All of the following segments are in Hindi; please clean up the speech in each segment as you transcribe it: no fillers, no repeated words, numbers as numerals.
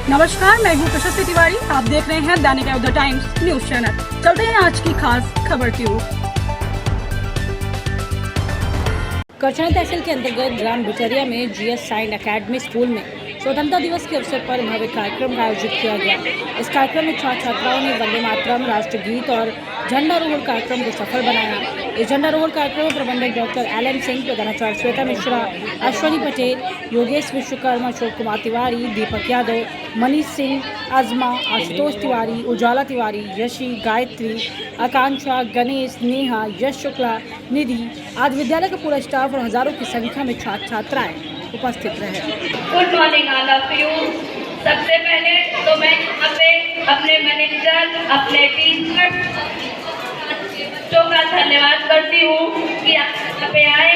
नमस्कार, मैं हूँ प्रशस्ति तिवारी। आप देख रहे हैं दैनिक द टाइम्स न्यूज चैनल। चलते हैं आज की खास खबर की ओर। करछना तहसील के अंतर्गत ग्राम बिचरिया में जीएस साइंस एकेडमी स्कूल में स्वतंत्रता दिवस के अवसर पर भव्य कार्यक्रम का आयोजित किया गया। इस कार्यक्रम में छात्र छात्राओं ने वंदे मातरम, राष्ट्रगीत और झंडारोहण कार्यक्रम को सफल बनाया। इस झंडारोहण कार्यक्रम में प्रबंधक डॉक्टर एलन सिंह, प्रधानाचार्य श्वेता मिश्रा, अश्वनी पटेल, योगेश विश्वकर्मा, अशोक कुमार तिवारी, दीपक यादव, मनीष सिंह, अजमा, आशुतोष तिवारी, उजाला तिवारी, यशी, गायत्री, आकांक्षा, गणेश, नेहा, यश शुक्ला, निधि आदि विद्यालय का पूरा स्टाफ और हजारों की संख्या में छात्र छात्राएं उपस्थित रहे। Good morning all of you. सबसे पहले तो मैं यहाँ पे अपने मैनेजर, अपने टीचर, बच्चों का धन्यवाद करती हूँ कि आप यहाँ पे आए,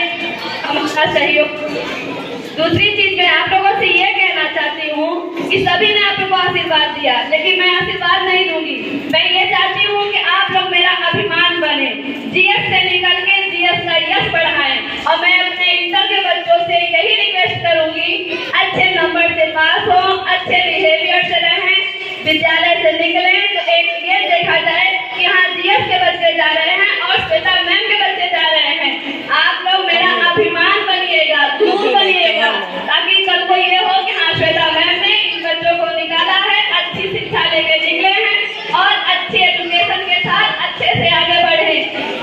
हमारा सहयोग। दूसरी चीज मैं आप लोगों से ये कहना चाहती हूँ कि सभी ने आप लोगों को आशीर्वाद दिया, लेकिन मैं आशीर्वाद नहीं दूंगी। मैं ये चाहती हूँ कि आप लोग मेरा अभिमान बने, जीएस से निकल के जीएस का यश बढ़ाएं। और मैं अपने इंटर के बच्चों से यही रिक्वेस्ट करूंगी, अच्छे नंबर से पास हो, अच्छे बिहेवियर से रहें, विद्यालय से निकले तो एक ये देखा जाए कि हाँ जीएस के बच्चे जा रहे हैं और श्वेता मैम के बच्चे जा रहे हैं। आप लोग मेरा अभिमान बनिएगा, दूध बनिएगा, ताकि कल को ये हो कि हाँ श्वेता मैम ने इन बच्चों को निकाला है, अच्छी शिक्षा लेके निकले हैं और अच्छी एजुकेशन के साथ अच्छे से आगे बढ़े।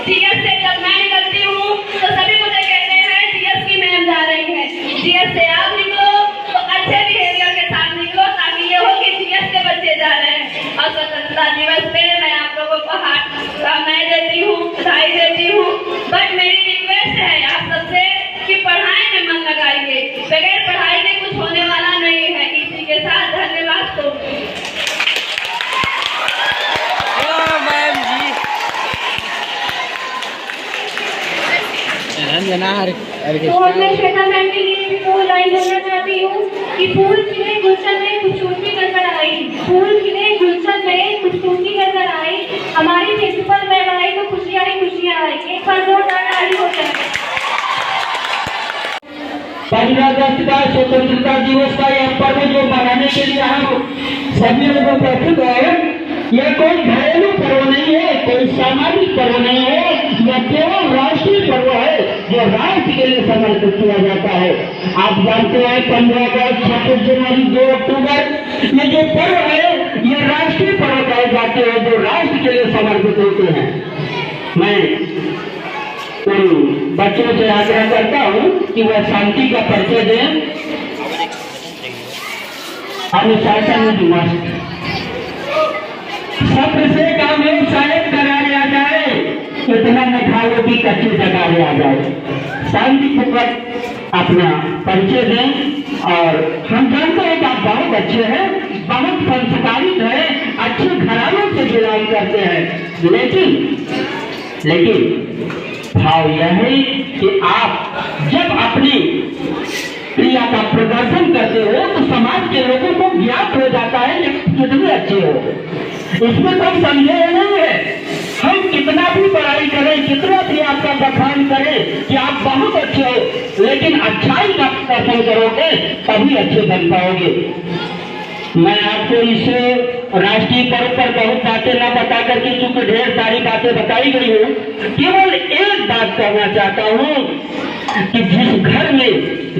जीएस से जब मैं निकलती हूँ तो सभी मुझे कहते हैं जीएस की मैम जा रही है। जीएस से आप निकलो तो अच्छे बिहेवियर के साथ निकलो, ताकि ये हो कि जीएस के बच्चे जा रहे हैं। और स्वतंत्रता दिवस पे मैं आप लोगों को शुभकामनाएं देती हूँ, बधाई देती हूँ। बट मेरी रिक्वेस्ट है आप सबसे कि पढ़ाई में मन लगाइए, बगैर पढ़ाई के कुछ होने वाला नहीं है। इसी के साथ धन्यवाद। तो मैं श्वेता मैम के लिए भी दो लाइन बोलना चाहती हूँ कि फूल खिले गुलशन में कुछ टूटी नजर आई, फूल खिले गुलशन में कुछ टूटी नजर आई, हमारी प्रिंसिपल मैम आई तो खुशियाँ ही खुशियाँ आई। एक बार दो ताली हो जाए। 15 अगस्त का स्वतंत्रता दिवस का यह पर्व जो मनाने के लिए हम सभी लोग उपस्थित है, यह कोई घरेलू पर्व नहीं है, कोई सामाजिक पर्व नहीं है, यह केवल राष्ट्रीय पर्व है जो राष्ट्र के लिए समर्पित किया जाता है। आप जानते हैं 15 अगस्त, 26 जनवरी, 2 अक्टूबर ये जो पर्व है ये राष्ट्रीय पर्व कहे जाते हैं जो राष्ट्र के लिए समर्पित होते हैं। मैं उन बच्चों से आग्रह करता हूँ कि वह शांति का परिचय दें, अनुशासन में मस्त सत्र से काम है, शायद करा लिया जाए, इतना न खाओ कि कच्चे जगा लिया जाए। शांति पूर्वक अपना परिचय दें। और हम जानते हैं कि आप बहुत अच्छे हैं, बहुत संस्कारित हैं, अच्छे घरानों से बिलोंग करते हैं, लेकिन भाव यह है कि आप जब अपनी क्रिया का प्रदर्शन करते हो तो समाज के लोगों को ज्ञात हो जाता है कि कितने अच्छे हो। इसमें कोई संदेह नहीं है। हम कितना भी पढ़ाई करें, कितना भी आपका बखान करें कि आप बहुत अच्छे हो, लेकिन अच्छाई का प्रदर्शन करोगे तभी अच्छे बन पाओगे। मैं आपको इस राष्ट्रीय पर्व पर बहुत बातें न बता करके, चूंकि ढेर सारी बातें बताई गई हूँ, केवल एक बात कहना चाहता हूँ कि जिस घर में,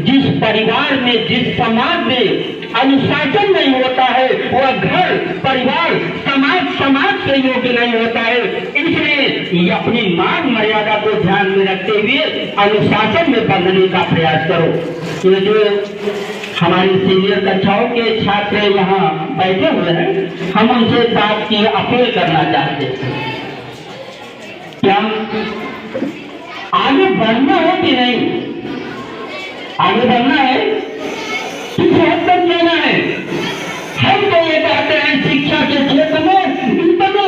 जिस परिवार में, जिस समाज में अनुशासन नहीं होता है वह घर, परिवार, समाज के योग्य नहीं होता है। इसलिए अपनी मान मर्यादा को ध्यान में रखते हुए अनुशासन में बंधने का प्रयास करो। ये जो हमारी सीनियर कक्षाओं के छात्र यहाँ बैठे हुए हैं, हम उनसे बात की अपील करना चाहते हैं। क्या आगे बढ़ना है कि नहीं? आगे बढ़ना है, किस हद तक जाना है? हम तो ये कहते हैं शिक्षा के क्षेत्र में इतने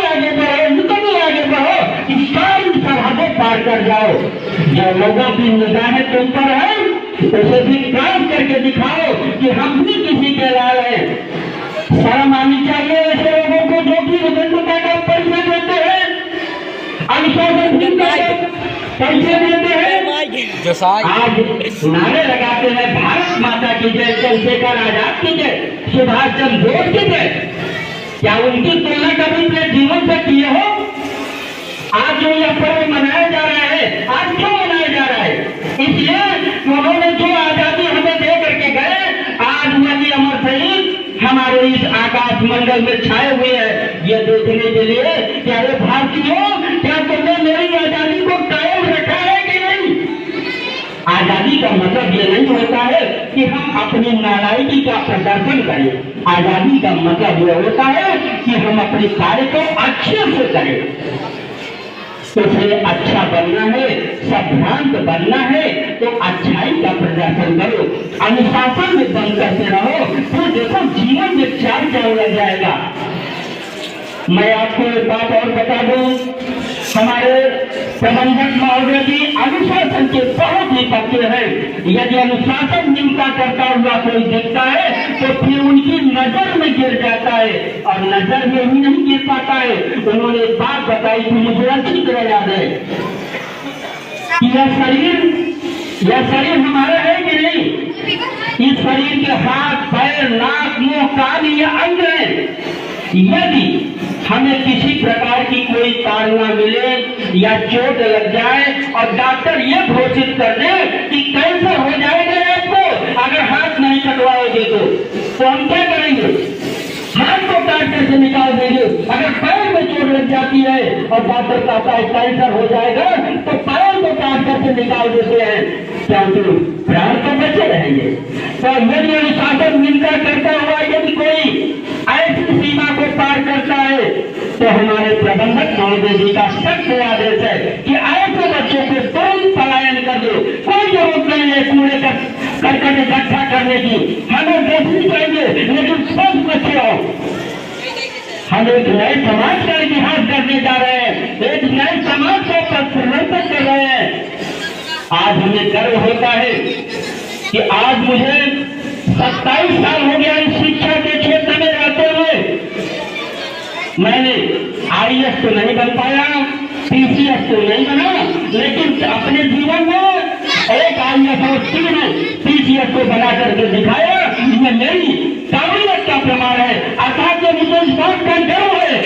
आगे बढ़ो कि सारी सरहदें पार कर जाओ। जो लोगों की निगाहें तुम पर है उसे भी क्रॉस करके दिखाओ कि हम भी किसी के लाल हैं। शर्म आनी चाहिए ऐसे लोगों को जो कि स्वतंत्रता का परिचय देते हैं, अनुशासन का परिचय देते हैं, आज नारे लगाते हैं भारत माता की जय, चंद्रशेखर आजाद की जय, सुभाष चंद्र बोस की जय। क्या उनकी तुलना कभी अपने जीवन से किए हो? आज जो यह पर्व मनाया जा रहा है, आज क्यों मनाया जा रहा है? इसलिए उन्होंने जो आजादी हमें दे करके गए, आज वही अमर शहीद हमारे इस आकाश मंडल में छाए हुए हैं, ये देखने के लिए कि अरे भारतीयों, क्या तुमने मेरी आजादी को कायम रखा है कि नहीं? आजादी का मतलब ये नहीं होता है कि हम अपनी नालायकी का प्रदर्शन करें। आजादी का मतलब ये होता है कि हम अपने कार्य को अच्छे से करें। उसे अच्छा बनना है, सभ्रांत बनना है तो अच्छाई का प्रदर्शन करो, अनुशासन में बंद करते रहो, तो देखो जीवन में चार चांद लग जाएगा। मैं आपको एक बात और बता दूं, हमारे प्रबंधक महोदय जी अनुशासन के बहुत ही पक्के हैं। यदि अनुशासन चिंता करता हुआ कोई देखता है तो फिर उनकी नजर में गिर जाता है, और नजर में ही नहीं गिर पाता है। उन्होंने एक बात बताई थी, मुझे अच्छी तरह याद है कि यह शरीर हमारा है कि नहीं? इस शरीर के हाथ, पैर, नाक, मुंह, कान ये अंग है। यदि हमें किसी प्रकार की कोई ताड़ना मिले या चोट लग जाए और डॉक्टर ये घोषित कर दे कि कैंसर हो जाएगा आपको अगर हाथ नहीं कटवाओगे तो हम क्या करेंगे? हाथ को काट करके निकाल देंगे। अगर पैर में चोट लग जाती है और डॉक्टर कहता है कैंसर हो जाएगा तो पैर को काट करके निकाल देते हैं, क्योंकि प्राण तो बचे रहेंगे। तो यदि अनुशासन निंदा करता हुआ यदि कोई ऐसी सीमा को पार करता है तो हमारे प्रबंधक महोदय जी का सख्त आदेश है कि ऐसे बच्चों को तुरंत पलायन कर दो। कोई जरूरत नहीं है कूड़े का करकट इकट्ठा करने की, हमें देखनी चाहिए, लेकिन सब बच्चे हो। हम एक नए समाज का इतिहास करने जा रहे हैं, एक नए समाज को परिवर्तन कर रहे हैं। आज हमें गर्व होता है कि आज मुझे 27 साल हो गया इस शिक्षा के क्षेत्र में रहते हुए। मैंने IAS तो नहीं बन पाया, PCS तो नहीं बना, लेकिन अपने जीवन में एक IAS और 3 PCS को बना करके दिखाया। ये मेरी काबिलियत का प्रमाण है। अर्थात ये मुझे इस बात का गर्व है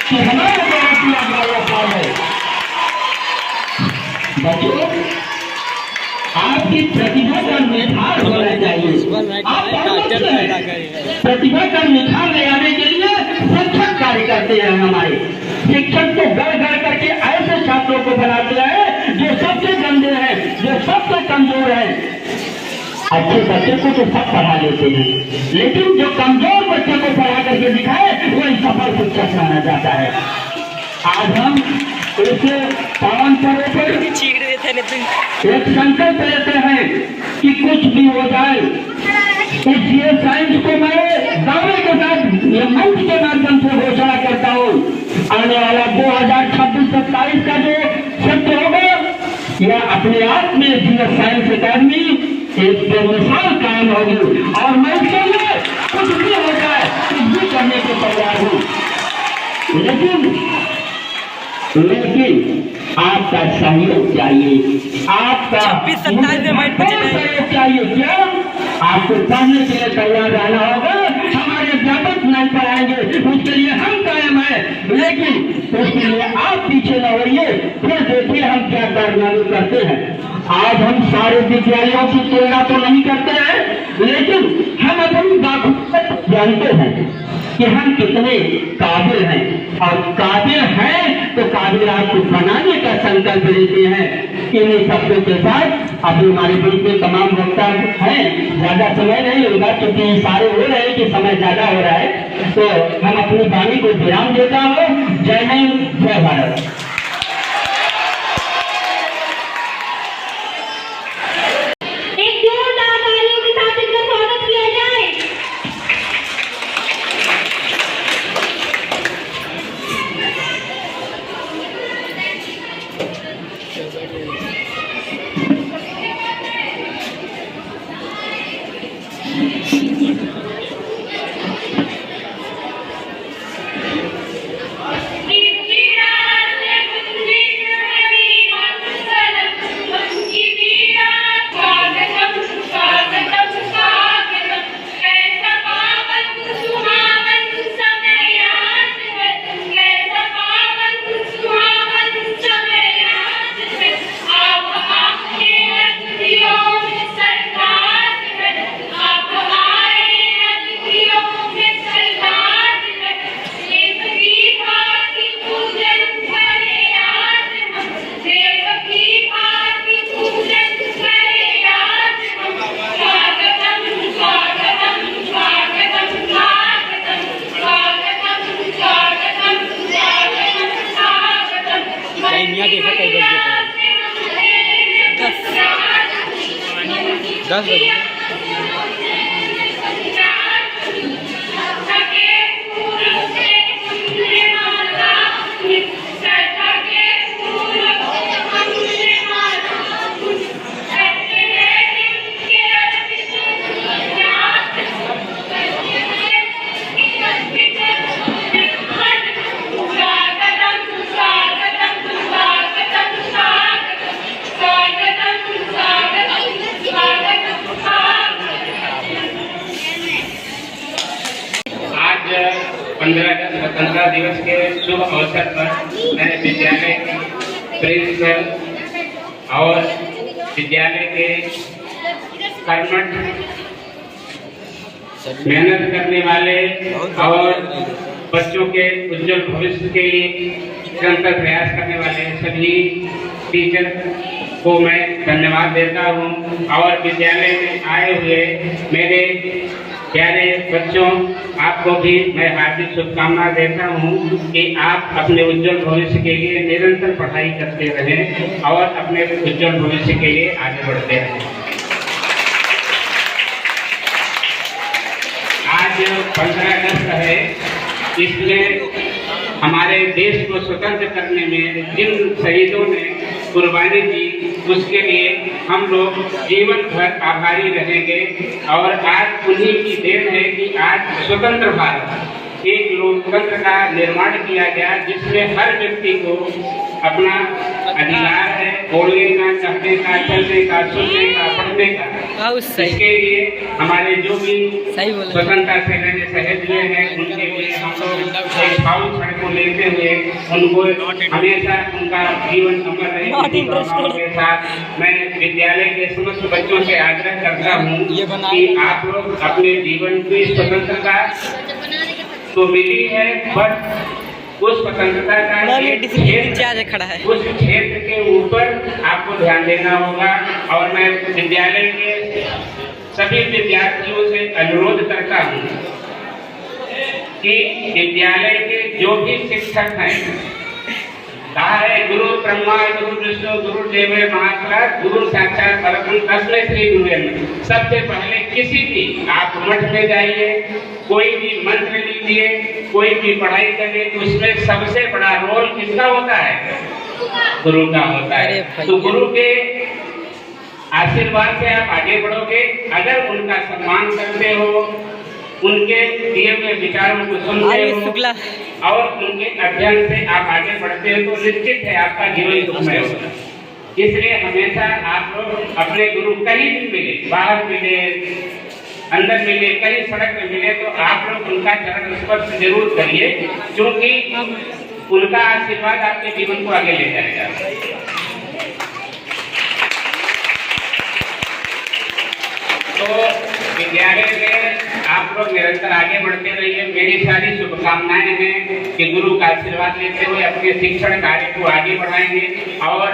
कि हमारे साल है। बच्चों, आपकी प्रतिभा का निखार होना चाहिए। आप प्रतिभा का निखार ले आने के लिए शिक्षक कार्य करते हैं। हमारे शिक्षक को गढ़ गढ़ करके ऐसे छात्रों को बनाते हैं जो सबसे गंदे हैं, जो सबसे कमजोर हैं। अच्छे बच्चे को तो सब पढ़ा लेते हैं, लेकिन जो कमजोर बच्चे को पढ़ा करके दिखाए वही सफल शिक्षक माना जाता है। आज हम इसे पावन पर्व पर एक संकल्प लेते हैं कि कुछ भी हो जाए, इस साइंस को मैं दावे के साथ ये मंच के माध्यम से घोषणा करता हूँ, आने वाला 2026-27 का जो सत्र होगा यह अपने आप में जीएस साइंस अकेडमी एक बेमिसाल काम होगी। और मैं इसके लिए कुछ भी हो जाए कुछ भी करने को तैयार हूँ, लेकिन आपका सहयोग चाहिए, आपका सहयोग चाहिए। क्या आपको पढ़ने के लिए तैयार रहना होगा। हमारे अध्यापक नहीं पढ़ाएंगे, उसके लिए हम कायम हैं, लेकिन उसके लिए आप पीछे न होइए। फिर देखिए हम क्या कारनामे करते हैं। आज हम सारे विद्यालयों की तुलना तो नहीं करते हैं, लेकिन हम अपनी बात जानते हैं कि हम कितने काबिल हैं, और काबिल हैं तो काबिलात को बनाने का संकल्प लेते हैं। इन्हीं शब्दों के साथ अभी हमारे बीच में तमाम वक्ता हैं, ज्यादा समय नहीं होगा क्योंकि सारे हो रहे हैं कि समय ज्यादा हो रहा है, तो हम अपनी वाणी को विराम देता हूँ। जय हिंद, जय भारत। वीर वीरांगना 10 बजे। आज 15 अगस्त स्वतंत्रता दिवस के शुभ अवसर पर मैं विद्यालय के प्रिंसिपल और विद्यालय के कर्मठ मेहनत करने वाले और बच्चों के उज्जवल भविष्य के लिए निरंतर प्रयास करने वाले सभी टीचर को मैं धन्यवाद देता हूँ। और विद्यालय में आए हुए मेरे प्यारे बच्चों, आपको भी मैं हार्दिक शुभकामना देता हूँ कि आप अपने उज्जवल भविष्य के लिए निरंतर पढ़ाई करते रहें और अपने उज्जवल भविष्य के लिए आगे बढ़ते रहें। आज 15 अगस्त है, इसमें हमारे देश को स्वतंत्र करने में जिन शहीदों ने कुर्बानी दी उसके लिए हम लोग जीवन भर आभारी रहेंगे। और आज उन्हीं की देन है कि आज स्वतंत्र भारत एक लोकतंत्र का निर्माण किया गया, जिसमें हर व्यक्ति को अपना अधिकार है बोलने का, कहने का, चलने का, सुनने का, पढ़ने का। इसके लिए हमारे जो भी स्वतंत्रता सेनानी शहीद हुए हैं उनके लिए हम लोग एक भाव क्षण को लेते हुए उनको हमेशा उनका जीवन अमर रहे के साथ मैं विद्यालय के समस्त बच्चों से आग्रह करता हूँ कि आप लोग अपने जीवन की स्वतंत्रता तो मिली है, बट उस स्वतंत्रता का उस क्षेत्र के ऊपर आपको ध्यान देना होगा। और मैं विद्यालय के सभी विद्यार्थियों से अनुरोध करता हूँ कि विद्यालय के जो भी शिक्षक हैं, कहा है गुरु ब्रह्मा गुरु विष्णु गुरु देव महाराज गुरु साक्षात परब्रह्म तस्मै श्री गुरुवे नमः। सबसे पहले किसी भी आप मठ में जाइए, कोई भी मंत्र लीजिए, कोई भी पढ़ाई करिए, उसमें सबसे बड़ा रोल किसका होता है? गुरु का होता है। तो गुरु के आशीर्वाद से आप आगे बढ़ोगे। अगर उनका सम्मान करते हो, उनके दिए हुए विचारों को सुनते हो और उनके अध्ययन से आप आगे बढ़ते हो तो निश्चित है आपका जीवन सुखमय होगा। इसलिए हमेशा आप लोग अपने गुरु कहीं भी मिले, बाहर मिले, अंदर मिले, कहीं सड़क में मिले, तो आप लोग उनका चरण स्पर्श जरूर करिए, क्योंकि उनका आशीर्वाद आपके जीवन को आगे ले जाएगा। तो विद्यालय में आप लोग निरंतर आगे बढ़ते रहिए। मेरी सारी शुभकामनाएं हैं कि गुरु का आशीर्वाद लेते हुए अपने शिक्षण कार्य को आगे बढ़ाएंगे। और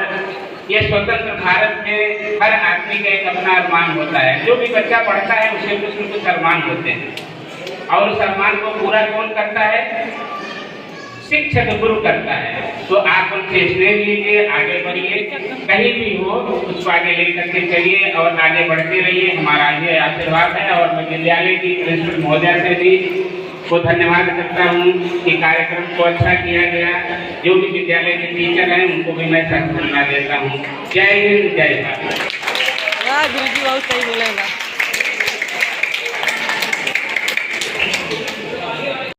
ये स्वतंत्र भारत में हर आदमी का एक अपना अरमान होता है। जो भी बच्चा पढ़ता है उसे कुछ न कुछ अरमान होते हैं, और उस अरमान को पूरा कौन करता है? शिक्षक गुरु करता है। तो आप उनसे स्नेह लीजिए, आगे बढ़िए, कहीं भी हो उसको आगे लेकर के चलिए और आगे बढ़ते रहिए। हमारा ये आशीर्वाद है। और मैं विद्यालय की प्रिंसिपल महोदया से भी को धन्यवाद करता हूँ कि कार्यक्रम को अच्छा किया गया। जो भी विद्यालय के टीचर हैं उनको भी मैं धन्यवाद देता हूँ। जय हिंद, जय भारत। गुरुजी बहुत सही बोलेगा।